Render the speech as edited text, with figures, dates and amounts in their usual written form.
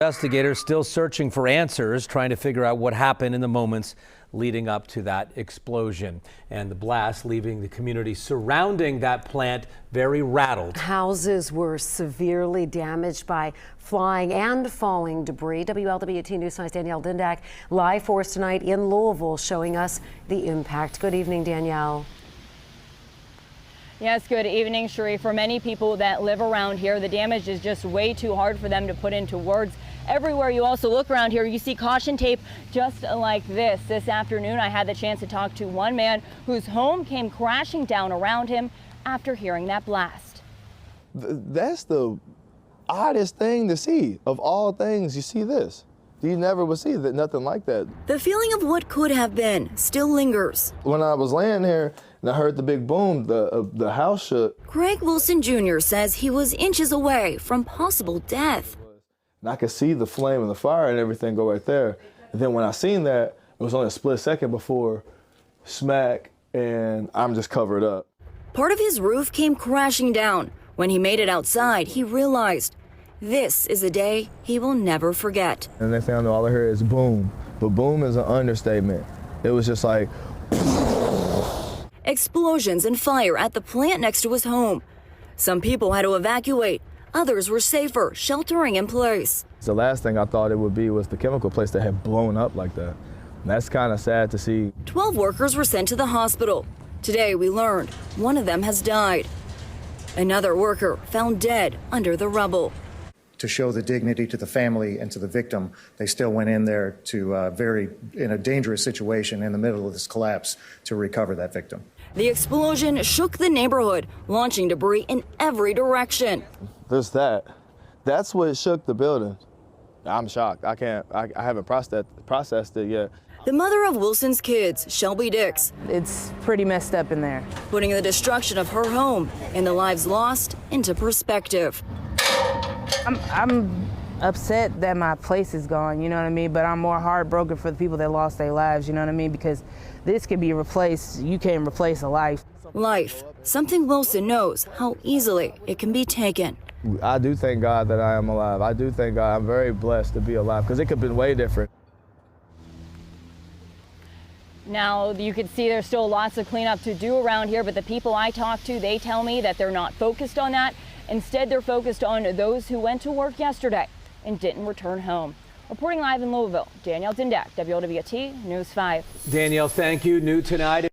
Investigators still searching for answers, trying to figure out what happened in the moments leading up to that explosion and the blast, leaving the community surrounding that plant very rattled. Houses were severely damaged by flying and falling debris. WLWT News 5's Danielle Dindak live for us tonight in Louisville, showing us the impact. Good evening, Danielle. Yes, good evening, Cherie. For many people that live around here, the damage is just way too hard for them to put into words. Everywhere you also look around here, you see caution tape just like this. This afternoon, I had the chance to talk to one man whose home came crashing down around him after hearing that blast. That's the oddest thing to see. Of all things, you see this. You never would see that, nothing like that. The feeling of what could have been still lingers. When I was laying here and I heard the big boom, the house shook. Craig Wilson Jr. says he was inches away from possible death. And I could see the flame and the fire and everything go right there. And then when I seen that, it was only a split second before smack, and I'm just covered up. Part of his roof came crashing down. When he made it outside, he realized this is a day he will never forget. And the next thing I know, all I heard is boom. But boom is an understatement. It was just like... Explosions and fire at the plant next to his home. Some people had to evacuate. Others were safer, sheltering in place. The last thing I thought it would be was the chemical place that had blown up like that. And that's kind of sad to see. 12 workers were sent to the hospital. Today we learned one of them has died. Another worker found dead under the rubble. To show the dignity to the family and to the victim, they still went in there to in a dangerous situation in the middle of this collapse to recover that victim. The explosion shook the neighborhood, launching debris in every direction. There's that. That's what shook the building. I'm shocked. I haven't processed it yet. The mother of Wilson's kids, Shelby Dix. It's pretty messed up in there. Putting the destruction of her home and the lives lost into perspective. I'm upset that my place is gone, you know what I mean? But I'm more heartbroken for the people that lost their lives, you know what I mean? Because this can be replaced. You can't replace a life. Life, something Wilson knows how easily it can be taken. I do thank God that I am alive. I do thank God. I'm very blessed to be alive because it could have been way different. Now, you can see there's still lots of cleanup to do around here, but the people I talk to, they tell me that they're not focused on that. Instead, they're focused on those who went to work yesterday and didn't return home. Reporting live in Louisville, Danielle Dindak, WLWT News 5. Danielle, thank you. New tonight.